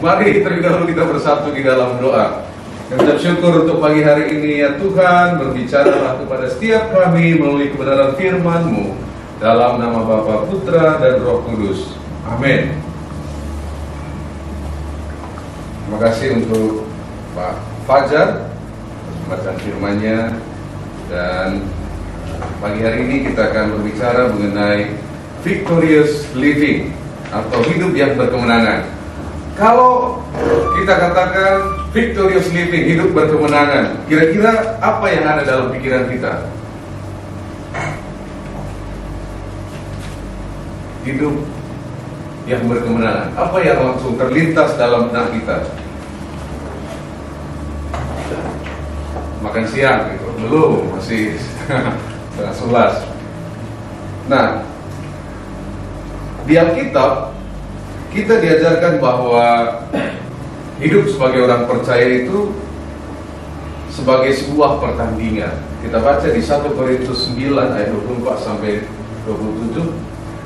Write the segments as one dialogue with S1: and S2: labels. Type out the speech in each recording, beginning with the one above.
S1: Mari terlebih dahulu kita bersatu di dalam doa. Kita syukur untuk pagi hari ini ya Tuhan, berbicaralah kepada setiap kami melalui kebenaran firman-Mu dalam nama Bapa, Putra, dan Roh Kudus. Amin. Terima kasih untuk Pak Fajar bacaan firman-Nya, dan pagi hari ini kita akan berbicara mengenai victorious living atau hidup yang berkemenangan. Kalau kita katakan victorious living, hidup berkemenangan, kira-kira apa yang ada dalam pikiran kita? Hidup yang berkemenangan, apa yang langsung terlintas dalam benak kita? Makan siang gitu? Belum, masih setengah 11. Nah, di Alkitab kita diajarkan bahwa hidup sebagai orang percaya itu sebagai sebuah pertandingan. Kita baca di 1 Korintus 9 ayat 24 sampai 27.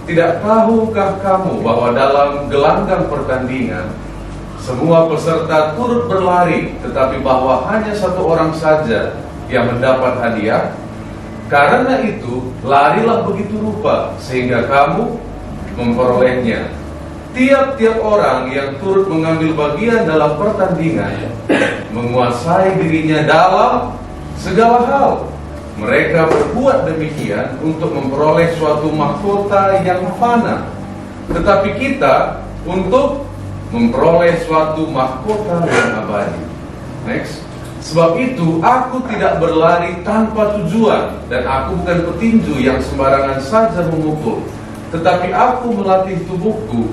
S1: Tidak tahukah kamu bahwa dalam gelanggang pertandingan semua peserta turut berlari, tetapi bahwa hanya satu orang saja yang mendapat hadiah? Karena itu larilah begitu rupa sehingga kamu memperolehnya. Tiap-tiap orang yang turut mengambil bagian dalam pertandingan menguasai dirinya dalam segala hal. Mereka berbuat demikian untuk memperoleh suatu mahkota yang fana, tetapi kita untuk memperoleh suatu mahkota yang abadi. Next. Sebab itu aku tidak berlari tanpa tujuan, dan aku bukan petinju yang sembarangan saja memukul, tetapi aku melatih tubuhku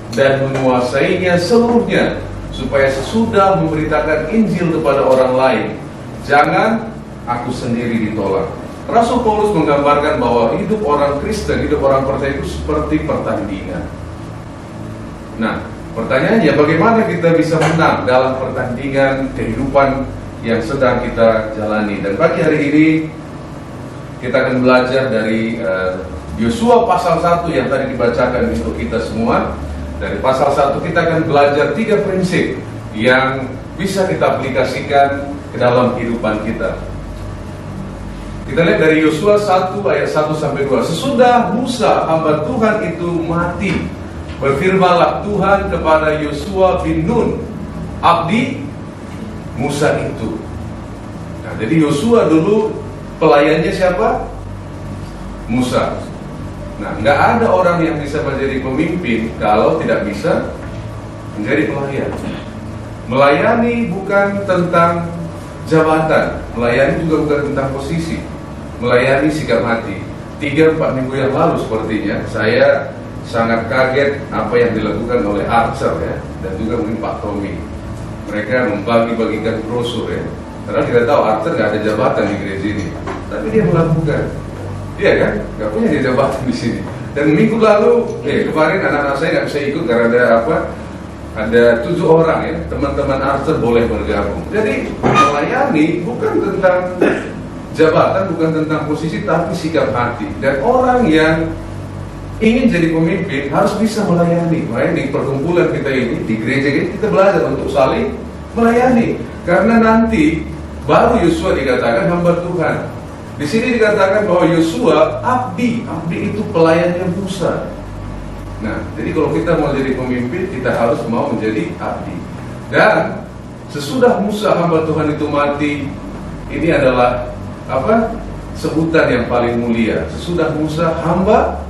S1: dan menguasainya seluruhnya, supaya sesudah memberitakan Injil kepada orang lain, jangan aku sendiri ditolak. Rasul Paulus menggambarkan bahwa hidup orang Kristen, hidup orang percaya itu seperti pertandingan. Nah, pertanyaannya, bagaimana kita bisa menang dalam pertandingan kehidupan yang sedang kita jalani? Dan pagi hari ini kita akan belajar dari Yosua pasal 1 yang tadi dibacakan untuk kita semua. Dari pasal 1 kita akan belajar 3 prinsip yang bisa kita aplikasikan ke dalam kehidupan kita. Kita lihat dari Yosua 1 ayat 1 sampai 2. Sesudah Musa hamba Tuhan itu mati, berfirmanlah Tuhan kepada Yosua bin Nun, abdi Musa itu. Nah, jadi Yosua dulu pelayannya siapa? Musa. Nah, nggak ada orang yang bisa menjadi pemimpin kalau tidak bisa menjadi pelayan. Melayani bukan tentang jabatan, melayani juga bukan tentang posisi. Melayani sikap hati. 3-4 minggu yang lalu sepertinya saya sangat kaget apa yang dilakukan oleh Archer ya, dan juga mungkin Pak Tommy. Mereka membagi-bagikan brosur ya. Karena kita tahu Archer nggak ada jabatan di gereja ini, tapi dia melakukan. Iya kan? Gak punya dia jabatan di sini. Dan minggu lalu, kemarin anak-anak saya nggak bisa ikut karena ada 7 orang ya, teman-teman Archer boleh bergabung. Jadi melayani bukan tentang jabatan, bukan tentang posisi, tapi sikap hati. Dan orang yang ingin jadi pemimpin harus bisa melayani. Makanya di perkumpulan kita ini, di gereja ini, kita belajar untuk saling melayani. Karena nanti baru Yosua dikatakan hamba Tuhan. Di sini dikatakan bahwa Yosua abdi itu pelayannya Musa. Nah, jadi kalau kita mau jadi pemimpin, kita harus mau menjadi abdi. Dan sesudah Musa hamba Tuhan itu mati, ini adalah sebutan yang paling mulia. Sesudah Musa hamba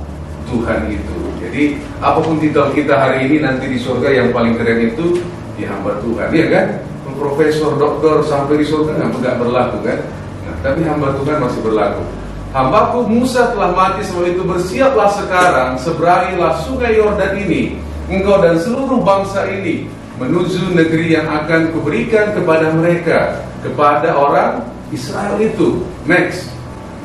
S1: Tuhan itu. Jadi apapun titel kita hari ini, nanti di surga yang paling keren itu di hamba Tuhan, ya kan? Profesor, doktor sampai di surga nggak berlaku kan? Tapi hamba Tuhan masih berlaku. Hambaku Musa telah mati, sebab itu bersiaplah sekarang, seberangilah sungai Yordan ini, engkau dan seluruh bangsa ini, menuju negeri yang akan kuberikan kepada mereka, kepada orang Israel itu. Next.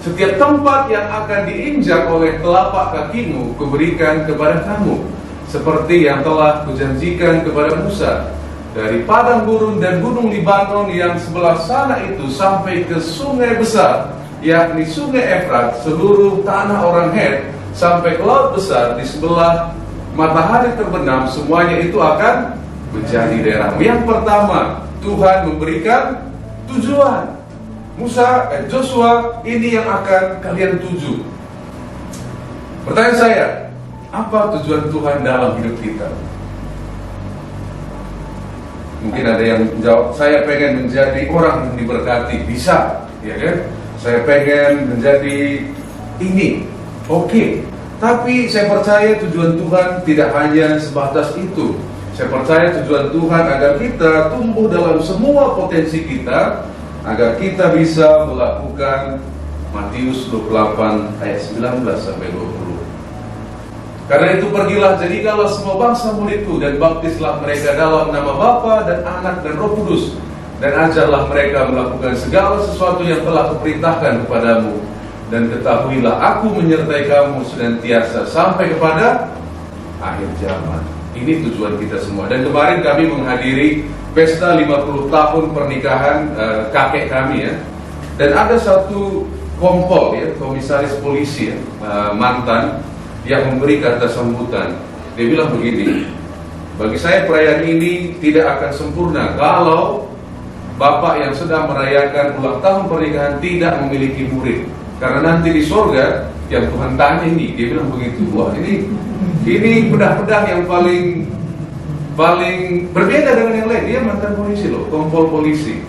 S1: Setiap tempat yang akan diinjak oleh telapak kakimu, kuberikan kepada kamu, seperti yang telah kujanjikan kepada Musa. Dari padang gurun dan gunung Libanon yang sebelah sana itu sampai ke sungai besar, yakni sungai Efrat, seluruh tanah orang Het, sampai ke laut besar di sebelah matahari terbenam, semuanya itu akan menjadi daerahmu. Yang pertama, Tuhan memberikan tujuan. Joshua, ini yang akan kalian tuju. Pertanyaan saya, apa tujuan Tuhan dalam hidup kita? Mungkin ada yang menjawab, saya pengen menjadi orang yang diberkati. Bisa, ya kan? Saya pengen menjadi ini. Oke. Tapi saya percaya tujuan Tuhan tidak hanya sebatas itu. Saya percaya tujuan Tuhan agar kita tumbuh dalam semua potensi kita, agar kita bisa melakukan Matius 28 ayat 19 sampai 20. Karena itu pergilah, jadikanlah semua bangsa muridku, dan baptislah mereka dalam nama Bapa dan Anak dan Roh Kudus, dan ajarlah mereka melakukan segala sesuatu yang telah kuperintahkan kepadamu. Dan ketahuilah, aku menyertai kamu senantiasa sampai kepada akhir zaman. Ini tujuan kita semua. Dan kemarin kami menghadiri pesta 50 tahun pernikahan kakek kami, ya. Dan ada satu kompol, ya, komisaris polisi, ya, mantan, yang memberi kata sambutan. Dia bilang begini, bagi saya perayaan ini tidak akan sempurna kalau bapak yang sedang merayakan ulang tahun pernikahan tidak memiliki murid. Karena nanti di surga yang Tuhan tanya ini, dia bilang begitu. Wah, ini bedah-bedah yang paling berbeda dengan yang lain. Dia mantan polisi loh, kompol polisi.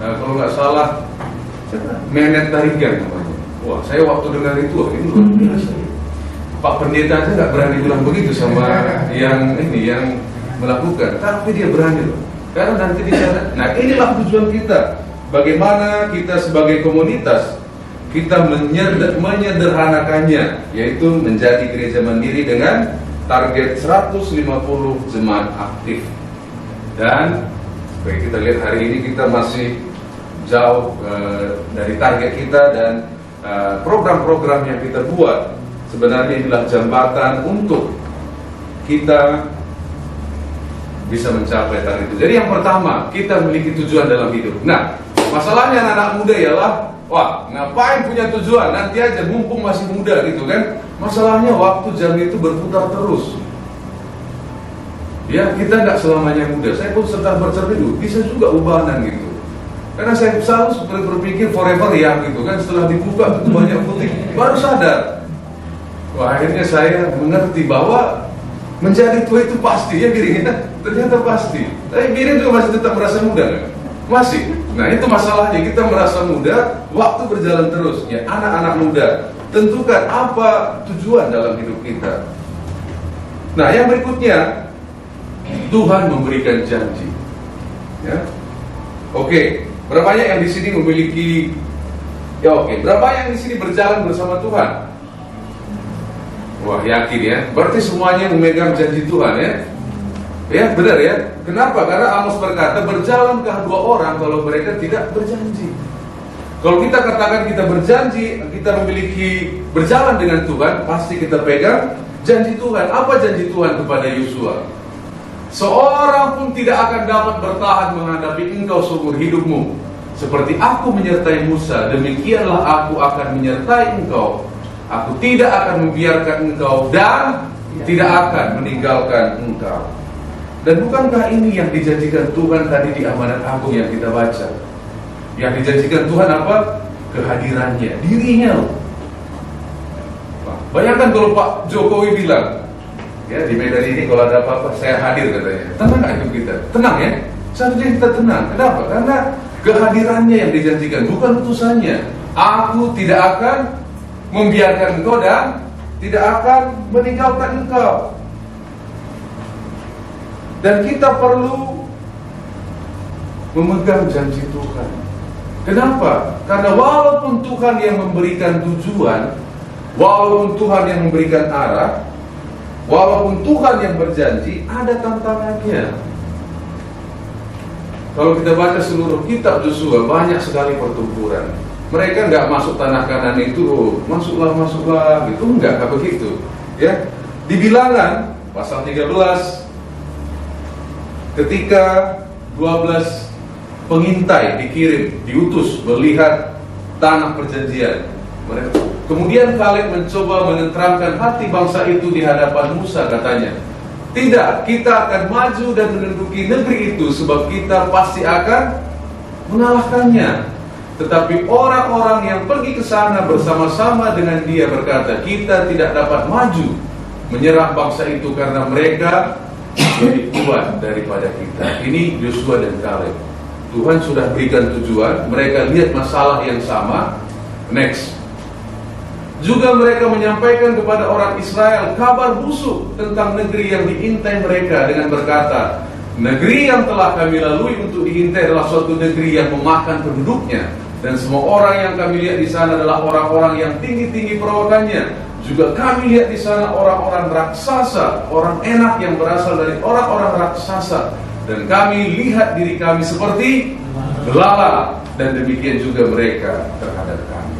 S1: Kalau nggak salah, Menet Tarigan namanya. Wah, saya waktu dengar itu, ini luar biasa. Pak pendeta aja nggak berani bilang begitu sama yang melakukan, tapi dia berani loh. Karena nanti di sana, nah inilah tujuan kita. Bagaimana kita sebagai komunitas kita menyederhanakannya, yaitu menjadi gereja mandiri dengan target 150 jemaat aktif. Dan seperti kita lihat hari ini kita masih jauh dari target kita, dan program-program yang kita buat sebenarnya inilah jembatan untuk kita bisa mencapai target itu. Jadi yang pertama, kita memiliki tujuan dalam hidup. Nah, masalahnya anak-anak muda ialah, wah, ngapain punya tujuan? Nanti aja, mumpung masih muda gitu kan. Masalahnya waktu jam itu berputar terus. Ya, kita nggak selamanya muda. Saya pun sedang bercermin, bisa juga ubanan gitu. Karena saya selalu seperti berpikir forever ya gitu kan. Setelah dibuka itu banyak putih, baru sadar. Wah, akhirnya saya mengerti bahwa menjadi tua itu pasti, ya dirinya ternyata pasti. Tapi diri juga masih tetap merasa muda kan? Masih. Nah, itu masalahnya, kita merasa muda, waktu berjalan terus. Ya, anak-anak muda, tentukan apa tujuan dalam hidup kita. Nah, yang berikutnya, Tuhan memberikan janji. Ya. Oke, berapa banyak yang di sini memiliki? Ya oke, berapa yang di sini berjalan bersama Tuhan? Wah, yakin ya. Berarti semuanya memegang janji Tuhan, ya. Ya, benar ya. Kenapa? Karena Amos berkata, berjalankah dua orang kalau mereka tidak berjanji? Kalau kita katakan kita berjanji, kita memiliki berjalan dengan Tuhan, pasti kita pegang janji Tuhan. Apa janji Tuhan kepada Yosua? Seorang pun tidak akan dapat bertahan menghadapi engkau seumur hidupmu. Seperti aku menyertai Musa, demikianlah aku akan menyertai engkau. Aku tidak akan membiarkan engkau dan tidak akan meninggalkan engkau. Dan bukankah ini yang dijanjikan Tuhan tadi di Amanat Agung yang kita baca? Yang dijanjikan Tuhan apa? Kehadirannya, dirinya. Bayangkan kalau Pak Jokowi bilang, ya di Medan ini kalau ada apa-apa saya hadir katanya. Tenang gak hidup kita? Tenang ya? Seharusnya kita tenang. Kenapa? Karena kehadirannya yang dijanjikan, bukan utusannya. Aku tidak akan membiarkan engkau dan tidak akan meninggalkan engkau. Dan kita perlu memegang janji Tuhan. Kenapa? Karena walaupun Tuhan yang memberikan tujuan, walaupun Tuhan yang memberikan arah, walaupun Tuhan yang berjanji, ada tantangannya. Kalau kita baca seluruh kitab Yosua, banyak sekali pertempuran. Mereka nggak masuk tanah Kanan itu, oh, masuklah, gitu. Nggak begitu. Ya, di Bilangan pasal 13, ketika 12 pengintai dikirim, diutus melihat tanah perjanjian. Kemudian Kaleb mencoba menenteramkan hati bangsa itu di hadapan Musa, katanya. Tidak, kita akan maju dan menduduki negeri itu sebab kita pasti akan mengalahkannya. Tetapi orang-orang yang pergi ke sana bersama-sama dengan dia berkata, kita tidak dapat maju menyerang bangsa itu karena mereka lebih kuat daripada kita. Ini Yosua dan Kaleb. Tuhan sudah berikan tujuan, mereka lihat masalah yang sama. Next. Juga mereka menyampaikan kepada orang Israel kabar busuk tentang negeri yang diintai mereka dengan berkata, negeri yang telah kami lalui untuk diintai adalah suatu negeri yang memakan penduduknya, dan semua orang yang kami lihat di sana adalah orang-orang yang tinggi-tinggi perawakannya. Juga kami lihat di sana orang-orang raksasa, orang enak yang berasal dari orang-orang raksasa, dan kami lihat diri kami seperti belalang, dan demikian juga mereka terhadap kami.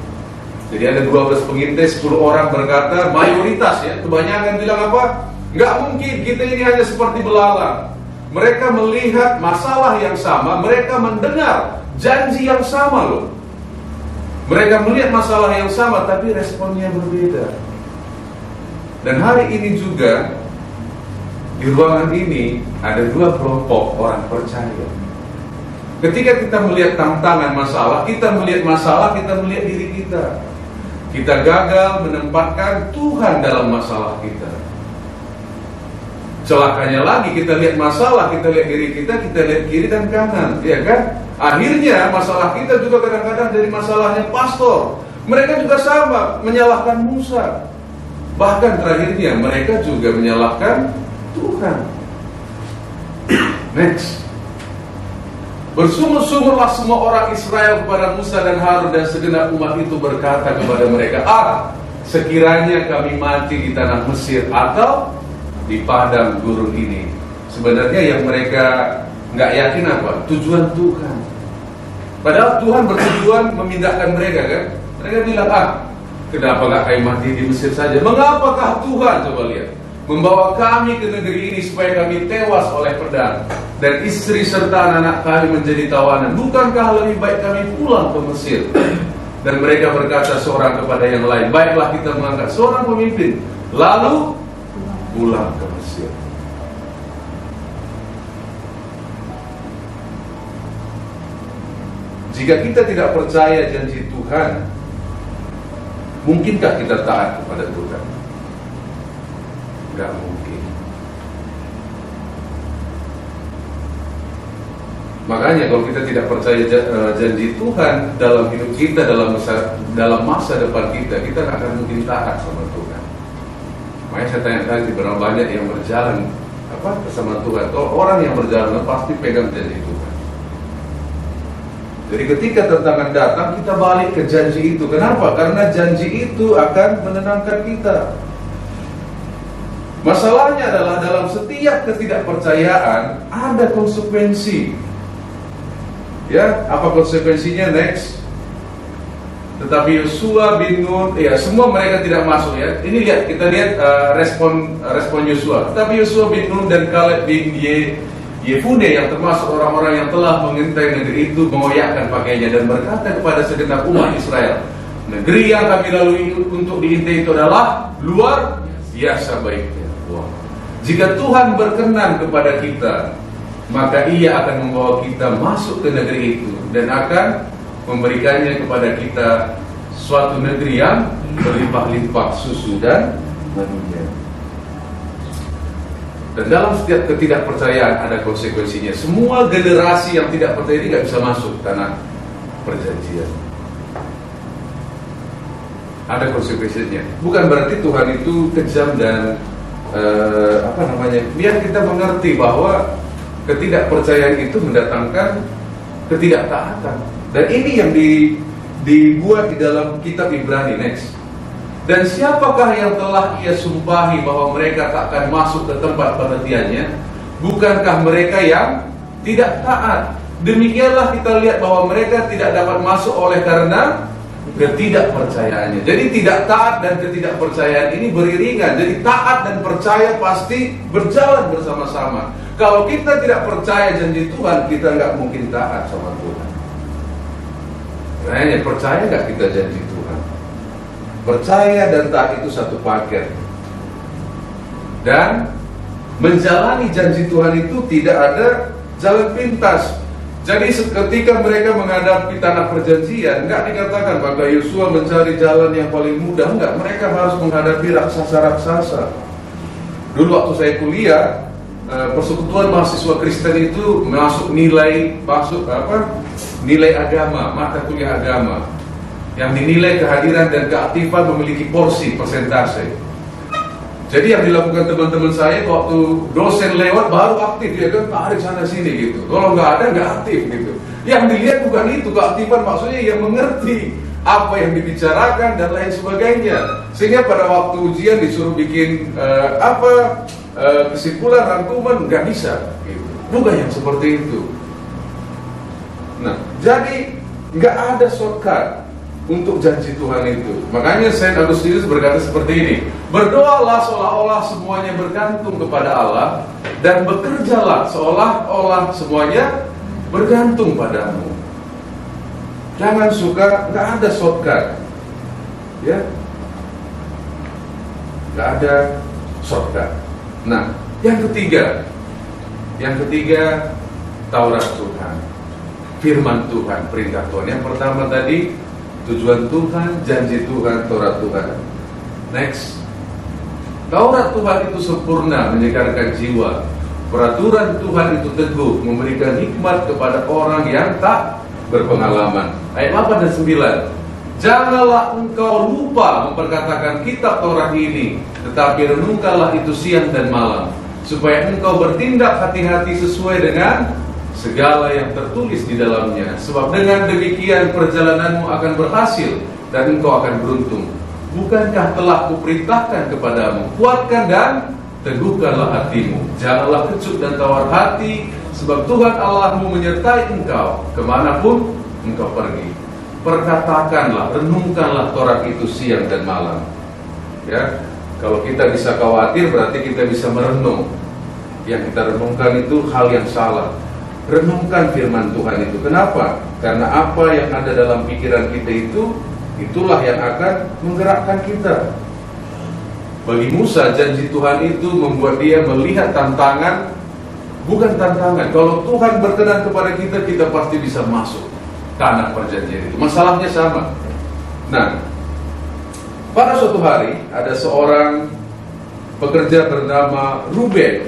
S1: Jadi ada 12 pengintai, 10 orang berkata, mayoritas ya, kebanyakan bilang apa? Nggak mungkin, kita ini hanya seperti belalang. Mereka melihat masalah yang sama, mereka mendengar janji yang sama loh. Mereka melihat masalah yang sama, tapi responnya berbeda. Dan hari ini juga, di ruangan ini, ada 2 kelompok orang percaya. Ketika kita melihat tantangan masalah, kita melihat diri kita. Kita gagal menempatkan Tuhan dalam masalah kita. Celakanya lagi, kita lihat masalah, kita lihat diri kita lihat kiri dan kanan, ya kan? Akhirnya masalah kita juga kadang-kadang dari masalahnya pastor. Mereka juga sama, menyalahkan Musa. Bahkan terakhirnya mereka juga menyalahkan Tuhan. Next. Bersungguh-sungguhlah semua orang Israel kepada Musa dan Harun, dan segenap umat itu berkata kepada mereka, sekiranya kami mati di tanah Mesir atau di padang gurun ini. Sebenarnya yang mereka nggak yakin apa? Tujuan Tuhan. Padahal Tuhan bertujuan memindahkan mereka kan? Mereka bilang, kenapa nggak kami mati di Mesir saja? Mengapakah Tuhan, coba lihat, membawa kami ke negeri ini supaya kami tewas oleh pedang dan istri serta anak-anak kami menjadi tawanan? Bukankah lebih baik kami pulang ke Mesir? Dan mereka berkata seorang kepada yang lain, baiklah kita mengangkat seorang pemimpin, lalu pulang ke Mesir. Jika kita tidak percaya janji Tuhan, mungkinkah kita taat kepada Tuhan? Tidak mungkin. Makanya kalau kita tidak percaya janji Tuhan dalam hidup kita, dalam masa depan kita nggak akan mungkin taat sama Tuhan. Makanya saya tanya tadi, berapa banyak yang berjalan bersama Tuhan? Orang yang berjalan pasti pegang janji Tuhan. Jadi ketika tantangan datang, kita balik ke janji itu. Kenapa? Karena janji itu akan menenangkan kita. Masalahnya adalah dalam setiap ketidakpercayaan ada konsekuensi. Ya, apa konsekuensinya? Next. Tetapi Yosua bin Nun, ya semua mereka tidak masuk ya. Ini lihat, kita lihat respon Yosua. Tetapi Yosua bin Nun dan Kaleb bin Yefune yang termasuk orang-orang yang telah mengintai negeri itu mengoyakkan pakaiannya dan berkata kepada segenap umat Israel, negeri yang kami lalui untuk diintai itu adalah luar biasa baiknya. Wow. Jika Tuhan berkenan kepada kita, maka Ia akan membawa kita masuk ke negeri itu dan akan memberikannya kepada kita suatu negeri yang berlimpah-limpah susu dan manisnya. Dan dalam setiap ketidakpercayaan ada konsekuensinya. Semua generasi yang tidak percaya ini nggak bisa masuk tanah perjanjian. Ada konsekuensinya. Bukan berarti Tuhan itu kejam dan biar kita mengerti bahwa ketidakpercayaan itu mendatangkan ketidaktaatan. Dan ini yang dibuat di dalam kitab Ibrani. Next. Dan siapakah yang telah ia sumpahi bahwa mereka tak akan masuk ke tempat penantiannya? Bukankah mereka yang tidak taat? Demikianlah kita lihat bahwa mereka tidak dapat masuk oleh karena ketidakpercayaannya. Jadi tidak taat dan ketidakpercayaan ini beriringan. Jadi taat dan percaya pasti berjalan bersama-sama. Kalau kita tidak percaya janji Tuhan, kita nggak mungkin taat sama Tuhan. Makanya percaya nggak kita janji Tuhan? Percaya dan taat itu satu paket. Dan menjalani janji Tuhan itu tidak ada jalan pintas. Jadi ketika mereka menghadapi tanah perjanjian, nggak dikatakan maka Yosua mencari jalan yang paling mudah, enggak. Mereka harus menghadapi raksasa-raksasa. Dulu waktu saya kuliah, persekutuan mahasiswa Kristen itu nilai agama, mata kuliah agama, yang dinilai kehadiran dan keaktifan memiliki porsi persentase. Jadi yang dilakukan teman-teman saya waktu dosen lewat baru aktif, ya kan, tarik sana sini gitu. Kalau nggak ada nggak aktif gitu. Yang dilihat bukan itu keaktifan, maksudnya yang mengerti apa yang dibicarakan dan lain sebagainya. Sehingga pada waktu ujian disuruh bikin kesimpulan rangkuman, nggak bisa gitu. Bukan yang seperti itu. Nah, jadi nggak ada shortcut untuk janji Tuhan itu. Makanya Saint Agustinus berkata seperti ini: berdoalah seolah-olah semuanya bergantung kepada Allah, dan bekerjalah seolah-olah semuanya bergantung padamu. Jangan suka, nggak ada shortcut, ya, nggak ada shortcut. Nah, yang ketiga, Taurat Tuhan, firman Tuhan, perintah Tuhan. Yang pertama tadi tujuan Tuhan, janji Tuhan, Taurat Tuhan. Next, Taurat Tuhan itu sempurna, menyegarkan jiwa. Peraturan Tuhan itu teguh, memberikan hikmat kepada orang yang tak berpengalaman. Ayat 8 dan 9. Janganlah engkau lupa memperkatakan kitab Taurat ini, tetapi renungkanlah itu siang dan malam, supaya engkau bertindak hati-hati sesuai dengan segala yang tertulis di dalamnya. Sebab dengan demikian perjalananmu akan berhasil dan engkau akan beruntung. Bukankah telah kuperintahkan kepadamu, kuatkan dan teguhkanlah hatimu. Janganlah kecut dan tawar hati, sebab Tuhan Allahmu menyertai engkau kemanapun engkau pergi. Perkatakanlah, renungkanlah Taurat itu siang dan malam. Ya, kalau kita bisa khawatir, berarti kita bisa merenung. Yang kita renungkan itu hal yang salah. Renungkan firman Tuhan itu. Kenapa? Karena apa yang ada dalam pikiran kita itu, itulah yang akan menggerakkan kita. Bagi Musa, janji Tuhan itu membuat dia melihat tantangan, bukan tantangan. Kalau Tuhan berkenan kepada kita, kita pasti bisa masuk tanah perjanjian itu. Masalahnya sama. Nah, pada suatu hari ada seorang pekerja bernama Ruben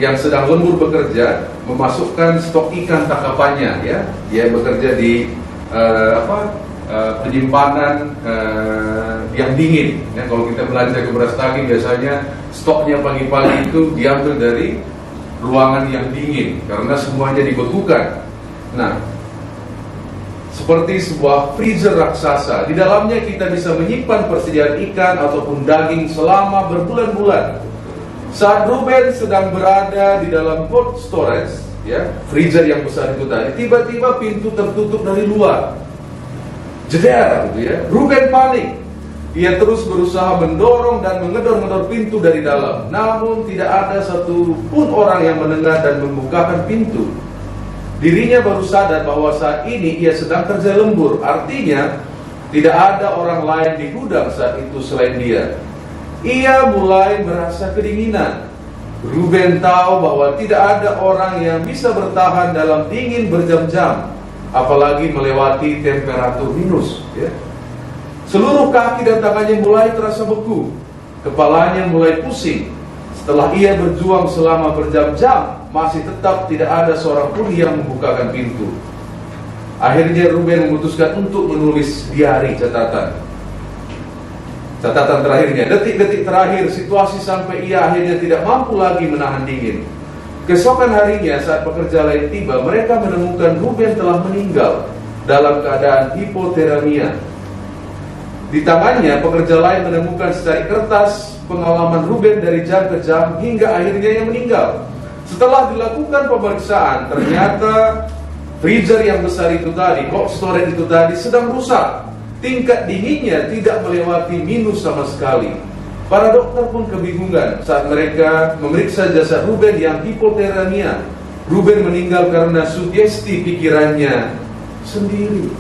S1: yang sedang lembur bekerja, memasukkan stok ikan tangkapannya. Ya, dia bekerja di penyimpanan yang dingin. Ya, kalau kita belanja ke Brastagi, biasanya stoknya pagi-pagi itu diambil dari ruangan yang dingin karena semuanya dibekukan. Nah, seperti sebuah freezer raksasa. Di dalamnya kita bisa menyimpan persediaan ikan ataupun daging selama berbulan-bulan. Saat Ruben sedang berada di dalam cold storage, ya, freezer yang besar itu tadi, tiba-tiba pintu tertutup dari luar. Jeder, gitu ya. Ruben panik. Ia terus berusaha mendorong dan mengedor-ngedor pintu dari dalam. Namun tidak ada satu pun orang yang mendengar dan membukakan pintu. Dirinya baru sadar bahwa saat ini ia sedang kerja lembur. Artinya tidak ada orang lain di gudang saat itu selain dia. Ia mulai merasa kedinginan. Ruben tahu bahwa tidak ada orang yang bisa bertahan dalam dingin berjam-jam, apalagi melewati temperatur minus, ya. Seluruh kaki dan tangannya mulai terasa beku. Kepalanya mulai pusing. Setelah ia berjuang selama berjam-jam, masih tetap tidak ada seorang pun yang membukakan pintu. Akhirnya Ruben memutuskan untuk menulis diari catatan. Catatan terakhirnya, detik-detik terakhir situasi sampai ia akhirnya tidak mampu lagi menahan dingin. Keesokan harinya saat pekerja lain tiba, mereka menemukan Ruben telah meninggal dalam keadaan hipotermia. Di tangannya, pekerja lain menemukan secari kertas pengalaman Ruben dari jam ke jam hingga akhirnya ia meninggal. Setelah dilakukan pemeriksaan, ternyata freezer yang besar itu tadi, cold storage itu tadi sedang rusak. Tingkat dinginnya tidak melewati minus sama sekali. Para dokter pun kebingungan saat mereka memeriksa jasad Ruben yang hipotermia. Ruben meninggal karena sugesti pikirannya sendiri.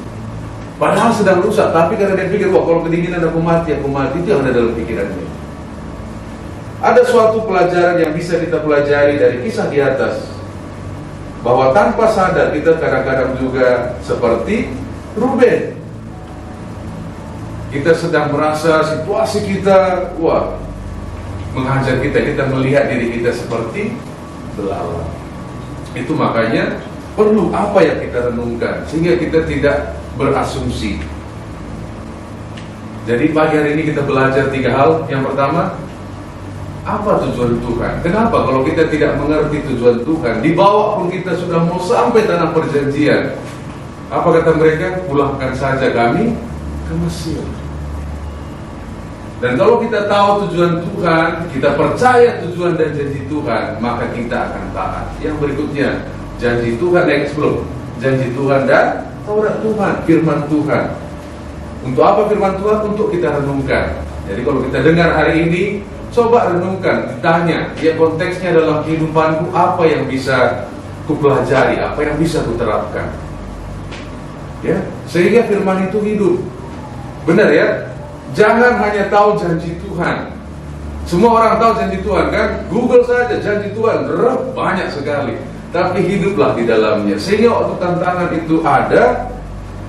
S1: Padahal sedang rusak, tapi karena dia pikir, wah kalau kedinginan aku mati, itu yang ada dalam pikirannya. Ada suatu pelajaran yang bisa kita pelajari dari kisah di atas, bahwa tanpa sadar kita kadang-kadang juga seperti Ruben. Kita sedang merasa situasi kita, menghajar kita melihat diri kita seperti belalang. Itu makanya perlu apa yang kita renungkan, sehingga kita tidak berasumsi. Jadi pagi hari ini kita belajar 3 hal. Yang pertama, apa tujuan Tuhan? Kenapa kalau kita tidak mengerti tujuan Tuhan, dibawa pun kita sudah mau sampai tanah perjanjian, apa kata mereka? Pulangkan saja kami ke Mesir. Dan kalau kita tahu tujuan Tuhan, kita percaya tujuan dan janji Tuhan, maka kita akan taat. Yang berikutnya, janji Tuhan belum. Janji Tuhan dan Taurat Tuhan, firman Tuhan. Untuk apa firman Tuhan? Untuk kita renungkan. Jadi kalau kita dengar hari ini, coba renungkan, ditanya, ya konteksnya dalam kehidupanku, apa yang bisa kupelajari, apa yang bisa kuterapkan. Ya, sehingga firman itu hidup. Benar ya? Jangan hanya tahu janji Tuhan. Semua orang tahu janji Tuhan kan? Google saja janji Tuhan, banyak sekali. Tapi hiduplah di dalamnya, sehingga waktu tantangan itu ada,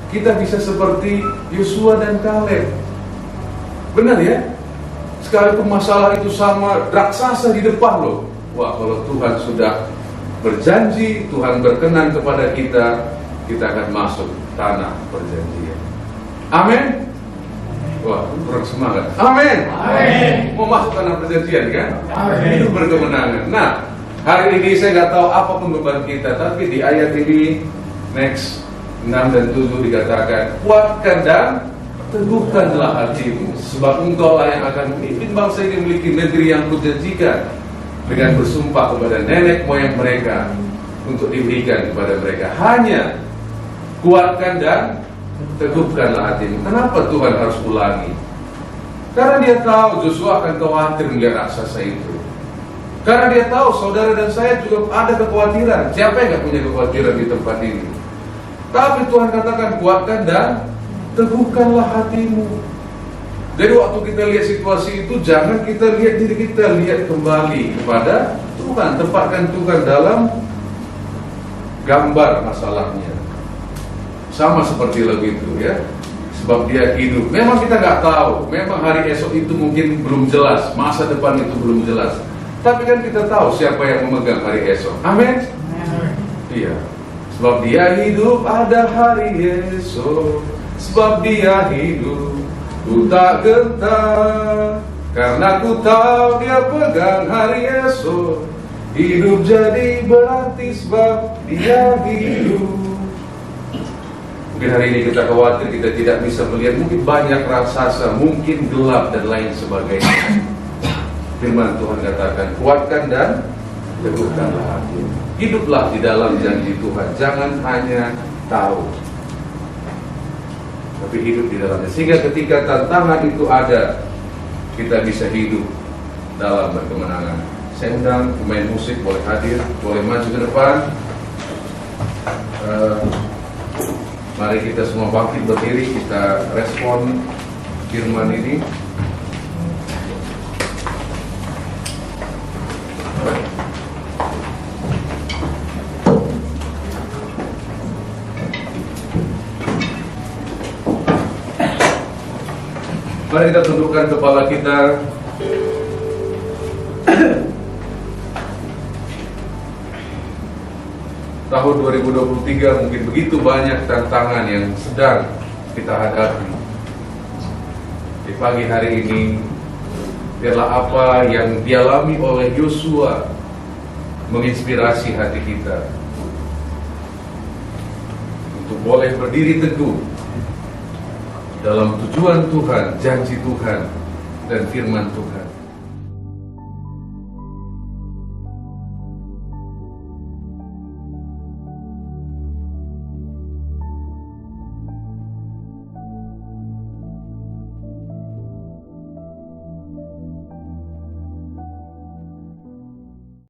S1: kita bisa seperti Yosua dan Kaleb. Benar ya? Sekalipun masalah itu sama, raksasa di depan loh. Kalau Tuhan sudah berjanji, Tuhan berkenan kepada kita, kita akan masuk tanah perjanjian. Amin. Kurang semangat. Amin. Amin. Mau masuk tanah perjanjian kan? Amin. Itu berkemenangan. Nah, hari ini saya nggak tahu apapun beban kita, tapi di ayat ini next 6 dan 7 dikatakan, kuatkan dan teguhkanlah hatimu, sebab engkau lah yang akan memimpin bangsa ini memiliki negeri yang kujanjikan dengan bersumpah kepada nenek moyang mereka untuk diberikan kepada mereka. Hanya kuatkan dan teguhkanlah hatimu. Kenapa Tuhan harus ulangi? Karena dia tahu Joshua akan khawatir melihat raksasa itu. Karena dia tahu saudara dan saya juga ada kekhawatiran. Siapa yang gak punya kekhawatiran di tempat ini? Tapi Tuhan katakan kuatkan dan teguhkanlah hatimu. Jadi waktu kita lihat situasi itu, jangan kita lihat diri kita, lihat kembali kepada Tuhan. Tempatkan Tuhan dalam gambar masalahnya. Sama seperti begitu ya. Sebab dia hidup. Memang kita nggak tahu. Memang hari esok itu mungkin belum jelas. Masa depan itu belum jelas. Tapi kan kita tahu siapa yang memegang hari esok. Amin. Iya. Sebab dia hidup, ada hari esok. Sebab dia hidup, ku tak gentar, karena ku tahu dia pegang hari esok. Hidup jadi berarti sebab dia hidup. Mungkin hari ini kita khawatir, kita tidak bisa melihat, mungkin banyak raksasa, mungkin gelap dan lain sebagainya. Firman Tuhan katakan, kuatkan dan teguhkanlah hati. Hiduplah di dalam janji Tuhan. Jangan hanya tahu, tapi hidup di dalamnya. Sehingga ketika tantangan itu ada, kita bisa hidup dalam berkemenangan. Saya undang pemain musik boleh hadir, boleh maju ke depan. Mari kita semua bangkit berdiri, kita respon firman ini. Mari kita tundukkan kepala kita. Tahun 2023 mungkin begitu banyak tantangan yang sedang kita hadapi. Di pagi hari ini, biarlah apa yang dialami oleh Yosua menginspirasi hati kita untuk boleh berdiri teguh dalam tujuan Tuhan, janji Tuhan, dan firman Tuhan.